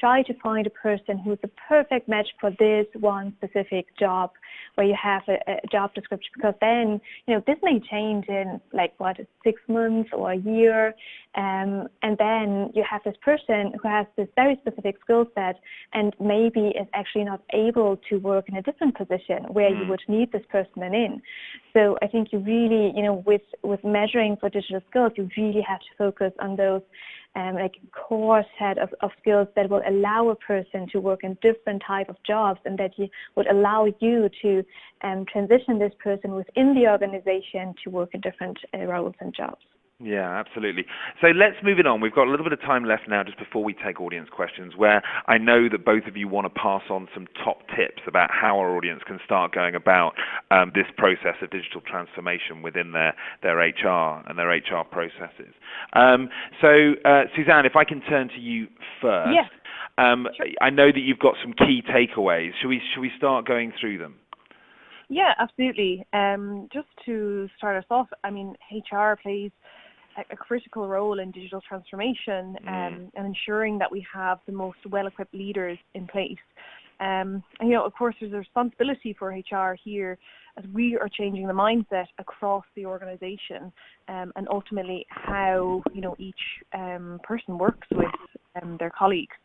try to find a person who's a perfect match for this one specific job where you have a job description, because then this may change in 6 months or a year, and then you have this person who has this very specific skill set and maybe is actually not able to work in a different position where you would need this person in. So I think you really, with measuring for digital skills, you really have to focus on those core set of skills that will allow a person to work in different type of jobs, and that would allow you to transition this person within the organization to work in different roles and jobs. Yeah, absolutely. So let's move it on. We've got a little bit of time left now just before we take audience questions, where I know that both of you want to pass on some top tips about how our audience can start going about this process of digital transformation within their HR and their HR processes. So Suzanne, if I can turn to you first. Yes. Sure. I know that you've got some key takeaways. Should we start going through them? Yeah, absolutely. Just to start us off, I mean, HR plays a critical role in digital transformation and ensuring that we have the most well-equipped leaders in place. And, of course, there's a responsibility for HR here as we are changing the mindset across the organization, and ultimately how, each person works with their colleagues.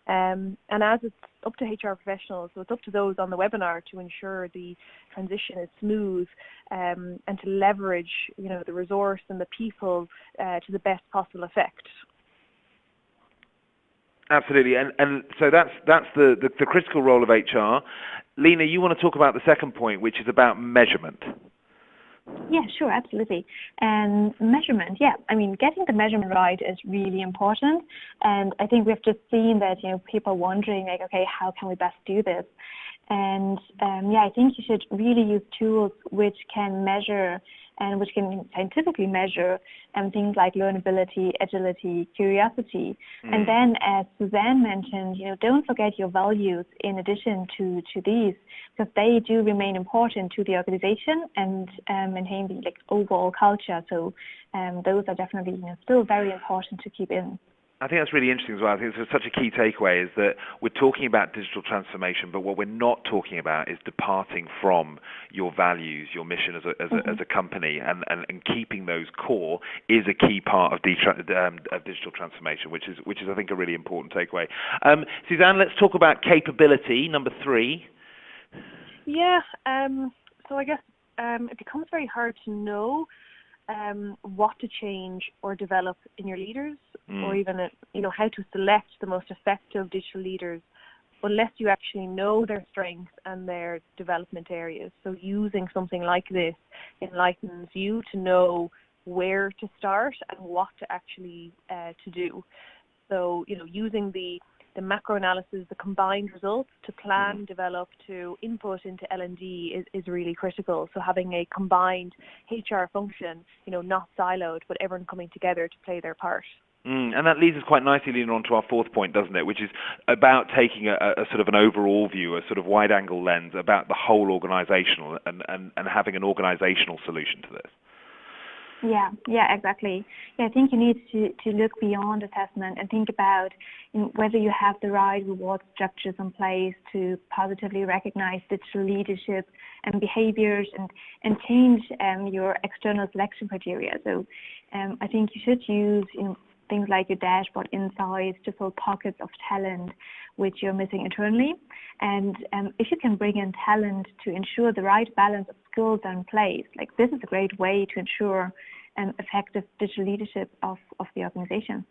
And as it's up to HR professionals, so it's up to those on the webinar to ensure the transition is smooth, and to leverage, the resource and the people to the best possible effect. Absolutely, and so that's the critical role of HR. Lena, you want to talk about the second point, which is about measurement. Yeah, sure, absolutely. And measurement, getting the measurement right is really important. And I think we've just seen that, people are wondering, okay, how can we best do this? And I think you should really use tools which can measure and which can scientifically measure things like learnability, agility, curiosity. And then, as Suzanne mentioned, don't forget your values in addition to these, because they do remain important to the organization and maintain the overall culture. So those are definitely still very important to keep in. I think that's really interesting as well. I think it's such a key takeaway is that we're talking about digital transformation, but what we're not talking about is departing from your values, your mission as a company, and keeping those core is a key part of digital transformation, which is I think a really important takeaway. Suzanne, let's talk about capability, number 3. Yeah. So I guess it becomes very hard to know what to change or develop in your leaders, or even how to select the most effective digital leaders, unless you actually know their strengths and their development areas. So using something like this enlightens you to know where to start and what to actually to do. So using the macro analysis, the combined results to plan, develop, to input into L&D is really critical. So having a combined HR function, not siloed, but everyone coming together to play their part. And that leads us quite nicely, Lena, on to our fourth point, doesn't it? Which is about taking a sort of an overall view, a sort of wide-angle lens about the whole organizational and having an organizational solution to this. Yeah, exactly. Yeah, I think you need to look beyond assessment and think about whether you have the right reward structures in place to positively recognize digital leadership and behaviors and change your external selection criteria. So I think you should use things like your dashboard insights to fill pockets of talent which you're missing internally. And if you can bring in talent to ensure the right balance of skills are in place, this is a great way to ensure effective digital leadership of the organization.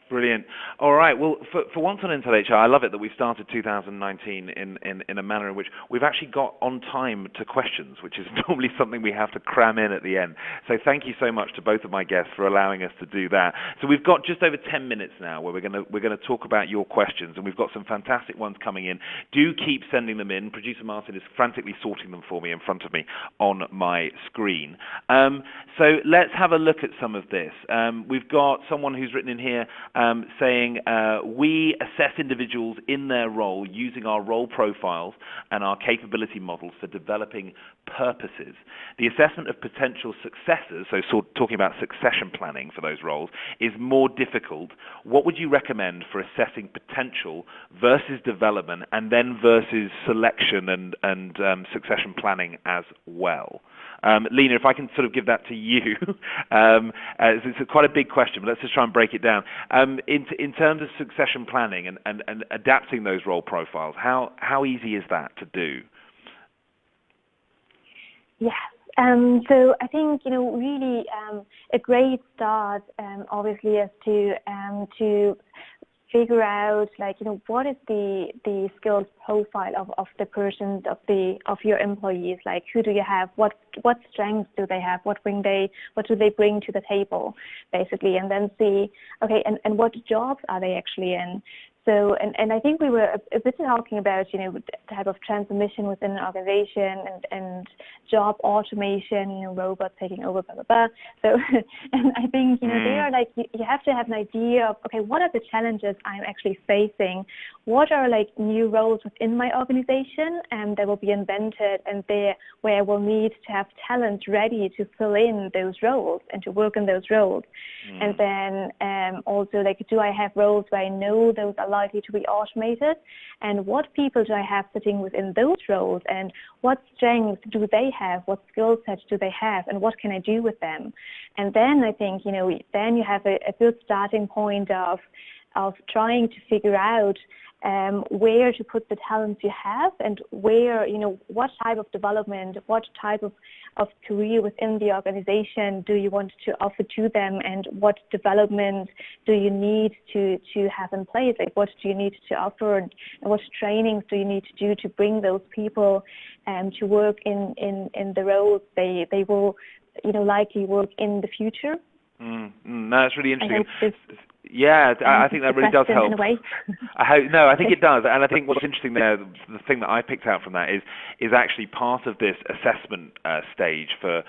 Brilliant. All right. Well, for once on Inside HR, I love it that we started 2019 in a manner in which we've actually got on time to questions, which is normally something we have to cram in at the end. So thank you so much to both of my guests for allowing us to do that. So we've got just over 10 minutes now where we're going to talk about your questions, and we've got some fantastic ones coming in. Do keep sending them in. Producer Martin is frantically sorting them for me in front of me on my screen. So let's have a look at some of this. We've got someone who's written in here. saying, we assess individuals in their role using our role profiles and our capability models for developing purposes. The assessment of potential successors, so talking about succession planning for those roles, is more difficult. What would you recommend for assessing potential versus development, and then versus selection and succession planning as well? Lena, if I can sort of give that to you, it's quite a big question, but let's just try and break it down. In terms of succession planning and adapting those role profiles, how easy is that to do? Yes. So I think, really a great start, obviously, is to figure out, what is the skills profile of the person, of your employees. Like, who do you have? What strengths do they have? What do they bring to the table, basically? And then see, okay, and what jobs are they actually in? So, and I think we were a bit talking about, the type of transformation within an organization and job automation, robots taking over, blah, blah, blah. So, and I think, they are you have to have an idea of, okay, what are the challenges I'm actually facing? What are new roles within my organization that will be invented, and where I will need to have talent ready to fill in those roles and to work in those roles. And then also, do I have roles where I know those are likely to be automated, and what people do I have sitting within those roles, and what strengths do they have, what skill sets do they have, and what can I do with them? And then I think, then you have a good starting point of trying to figure out where to put the talents you have, and where, what type of development, what type of career within the organization do you want to offer to them, and what development do you need to have in place? What do you need to offer, and what trainings do you need to do to bring those people to work in the roles they will, likely work in the future? No, that's really interesting. Yeah, I think that really does help. In a way. I think it does, and I think what's interesting there, the thing that I picked out from that is actually part of this assessment stage for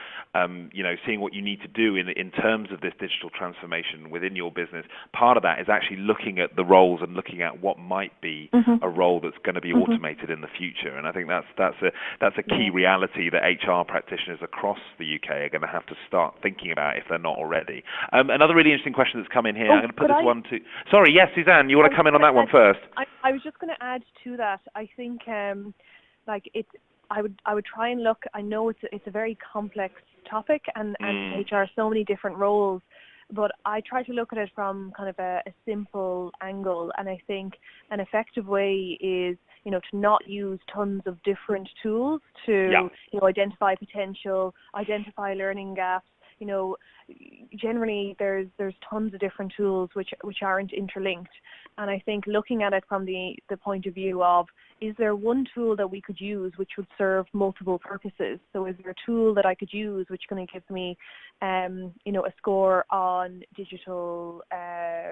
seeing what you need to do in terms of this digital transformation within your business. Part of that is actually looking at the roles and looking at what might be a role that's going to be automated in the future. And I think that's a key reality that HR practitioners across the UK are going to have to start thinking about if they're not already. Another really interesting question that's come in here. I'm going to put this one to. Sorry, yes, Suzanne, you want to come in on that one first? I was just going to add to that. I think, I would try and look. I know it's a very complex topic, and HR has so many different roles, but I try to look at it from kind of a simple angle. And I think an effective way is, to not use tons of different tools to, identify potential, identify learning gaps. Generally there's tons of different tools which aren't interlinked, and I think looking at it from the point of view of, is there one tool that we could use which would serve multiple purposes? So is there a tool that I could use which is going to give me a score on digital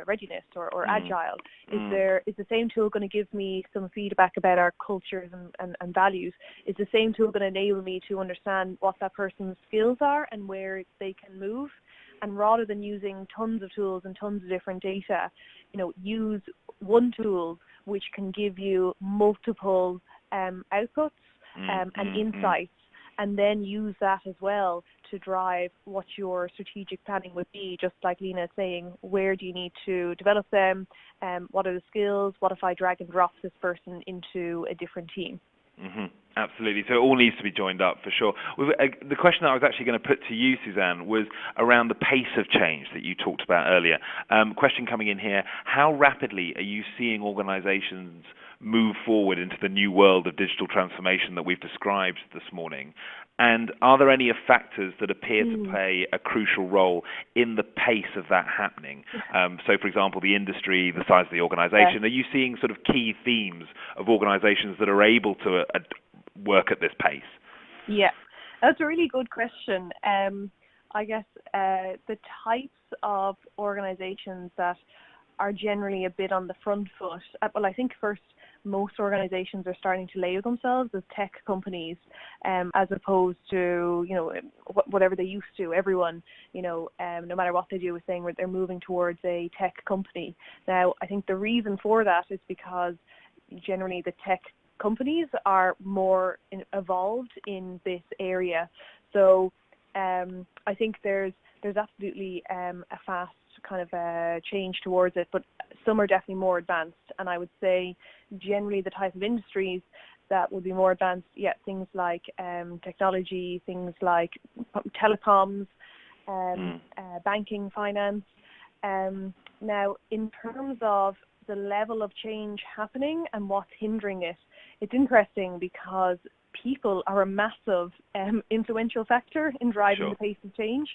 readiness or agile? Is the same tool going to give me some feedback about our cultures and values? Is the same tool going to enable me to understand what that person's skills are and where they can move? And rather than using tons of tools and tons of different data, use one tool which can give you multiple outputs and insights, and then use that as well to drive what your strategic planning would be. Just like Lena is saying, where do you need to develop them? What are the skills? What if I drag and drop this person into a different team? Absolutely. So it all needs to be joined up for sure. The question that I was actually going to put to you, Suzanne, was around the pace of change that you talked about earlier. Question coming in here: how rapidly are you seeing organizations move forward into the new world of digital transformation that we've described this morning? And are there any factors that appear to play a crucial role in the pace of that happening? So, for example, the industry, the size of the organization. Are you seeing sort of key themes of organizations that are able to work at this pace? Yeah, that's a really good question. I guess the types of organizations that are generally a bit on the front foot, well, I think first most organizations are starting to label themselves as tech companies, as opposed to, whatever they used to. Everyone, no matter what they do, is saying they're moving towards a tech company. Now, I think the reason for that is because generally the tech companies are more evolved in this area. So I think there's absolutely a fast kind of change towards it, but some are definitely more advanced. And I would say generally the type of industries that would be more advanced, things like technology, things like telecoms, banking, finance. Now, in terms of the level of change happening and what's hindering it, it's interesting because people are a massive influential factor in driving the pace of change.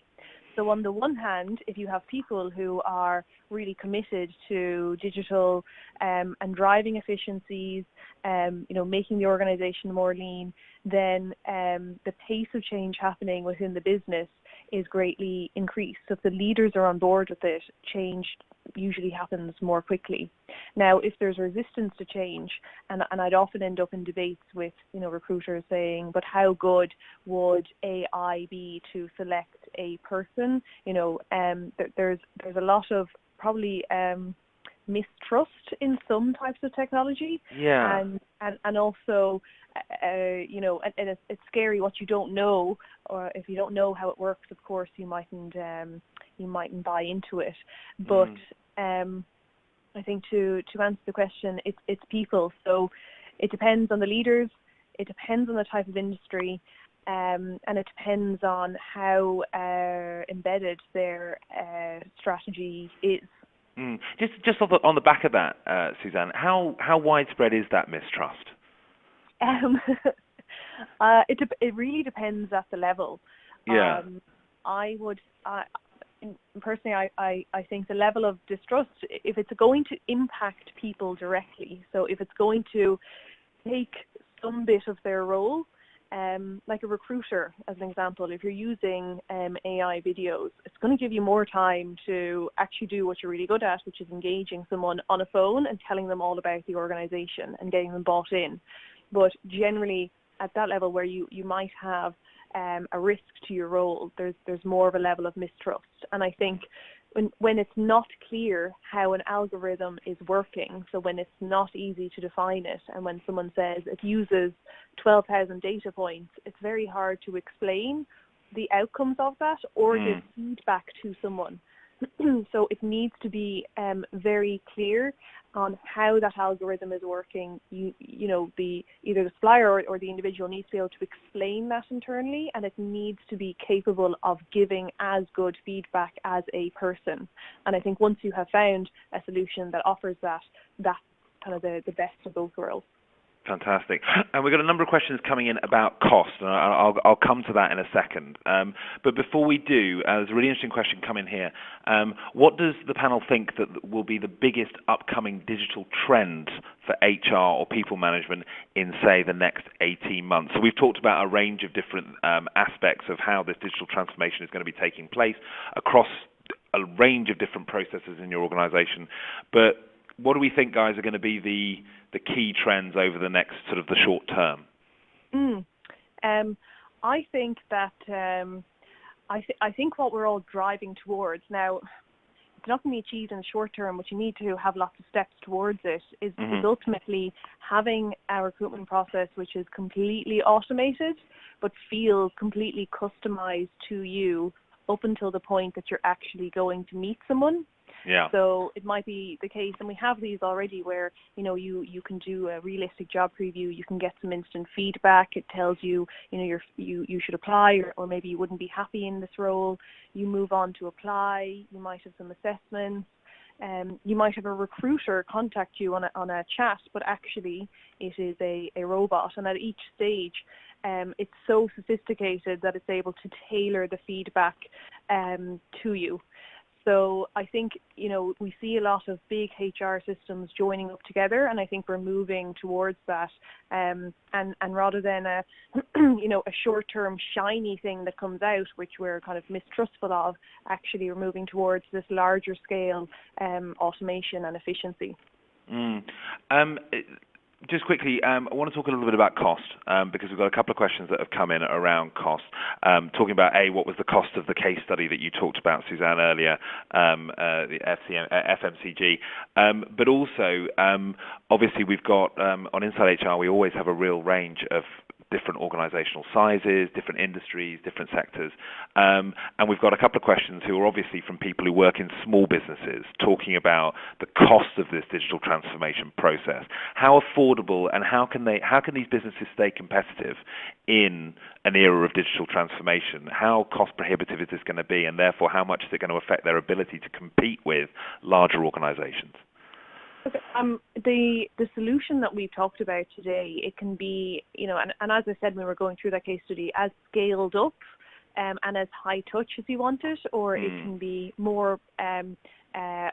So on the one hand, if you have people who are really committed to digital and driving efficiencies, making the organization more lean, then the pace of change happening within the business is greatly increased. So if the leaders are on board with it, change usually happens more quickly. Now, if there's resistance to change, and I'd often end up in debates with, recruiters saying, but how good would AI be to select a person? There's a lot of probably mistrust in some types of technology. Yeah. And also, and it's scary what you don't know, or if you don't know how it works, of course, you mightn't buy into it. But I think to answer the question, it's people. So it depends on the leaders, it depends on the type of industry, and it depends on how embedded their strategy is. Just on the back of that, Suzanne, how widespread is that mistrust? It really depends at the level. Yeah. Personally, I think the level of distrust, if it's going to impact people directly, so if it's going to take some bit of their role, like a recruiter, as an example, if you're using AI videos, it's going to give you more time to actually do what you're really good at, which is engaging someone on a phone and telling them all about the organization and getting them bought in. But generally, at that level where you might have a risk to your role, there's more of a level of mistrust. And I think when it's not clear how an algorithm is working, so when it's not easy to define it, and when someone says it uses 12,000 data points, it's very hard to explain the outcomes of that or give feedback to someone. So it needs to be very clear on how that algorithm is working. Either the supplier or the individual needs to be able to explain that internally, and it needs to be capable of giving as good feedback as a person. And I think once you have found a solution that offers that, that's kind of the best of both worlds. Fantastic. And we've got a number of questions coming in about cost, and I'll come to that in a second. But before we do, there's a really interesting question coming here. What does the panel think that will be the biggest upcoming digital trend for HR or people management in, say, the next 18 months? So we've talked about a range of different aspects of how this digital transformation is going to be taking place across a range of different processes in your organization. But what do we think, guys, are going to be the key trends over the next sort of the short term? I think that I think what we're all driving towards now, it's not going to be achieved in the short term, but you need to have lots of steps towards it, is ultimately having a recruitment process which is completely automated but feels completely customized to you up until the point that you're actually going to meet someone. Yeah. So it might be the case, and we have these already, where you can do a realistic job preview. You can get some instant feedback. It tells you you should apply, or maybe you wouldn't be happy in this role. You move on to apply. You might have some assessments. You might have a recruiter contact you on a chat, but actually it is a robot. And at each stage, it's so sophisticated that it's able to tailor the feedback to you. So I think, we see a lot of big HR systems joining up together, and I think we're moving towards that. And rather than a short-term shiny thing that comes out, which we're kind of mistrustful of, actually we're moving towards this larger scale automation and efficiency. Just quickly, I want to talk a little bit about cost, because we've got a couple of questions that have come in around cost, talking about, what was the cost of the case study that you talked about, Suzanne, earlier, the FMCG, but also, obviously, we've got, on Inside HR, we always have a real range of different organisational sizes, different industries, different sectors. And we've got a couple of questions who are obviously from people who work in small businesses, talking about the cost of this digital transformation process. How affordable and how can these businesses stay competitive in an era of digital transformation? How cost prohibitive is this going to be, and therefore how much is it going to affect their ability to compete with larger organisations? The solution that we've talked about today, it can be, and as I said when we were going through that case study, as scaled up and as high touch as you want it, or it can be more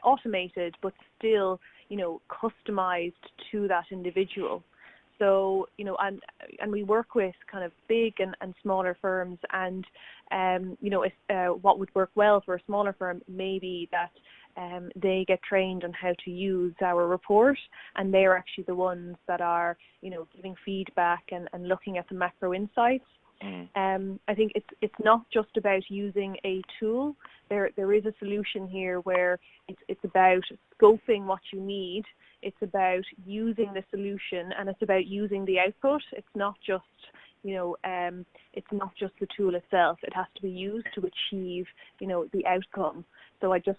automated but still, customized to that individual. So, and we work with kind of big and smaller firms, and, what would work well for a smaller firm may be that they get trained on how to use our report, and they're actually the ones that are, giving feedback and looking at the macro insights. I think it's not just about using a tool. There is a solution here where it's about scoping what you need. It's about using the solution, and it's about using the output. It's not just it's not just the tool itself. It has to be used to achieve, the outcome. So I just,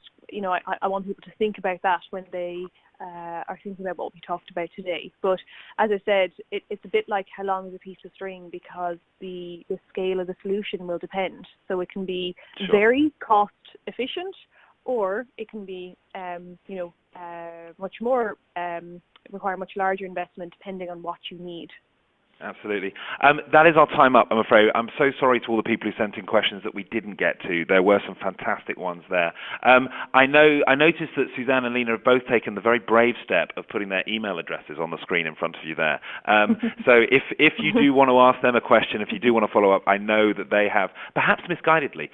I want people to think about that when they are thinking about what we talked about today. But as I said, it's a bit like how long is a piece of string, because the scale of the solution will depend. So it can be very cost efficient, or it can be, much more, require much larger investment depending on what you need. Absolutely. That is our time up, I'm afraid. I'm so sorry to all the people who sent in questions that we didn't get to. There were some fantastic ones there. I noticed that Suzanne and Lena have both taken the very brave step of putting their email addresses on the screen in front of you there. So if you do want to ask them a question, if you do want to follow up, I know that they have, perhaps misguidedly,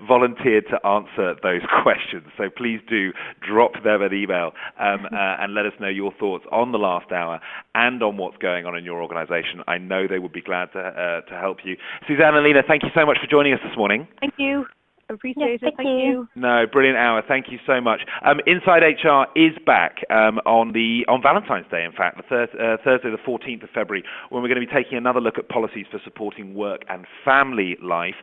volunteered to answer those questions. So please do drop them an email and let us know your thoughts on the last hour and on what's going on in your organisation. I know they would be glad to help you. Suzanne and Lena, thank you so much for joining us this morning. Thank you. Appreciate it. Thank you. No, brilliant hour. Thank you so much. Inside HR is back on Valentine's Day, in fact, Thursday the 14th of February, when we're going to be taking another look at policies for supporting work and family life.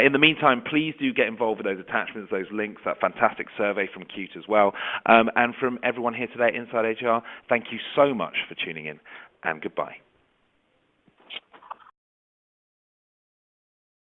In the meantime, please do get involved with those attachments, those links, that fantastic survey from Cute as well. And from everyone here today at Inside HR, thank you so much for tuning in, and goodbye.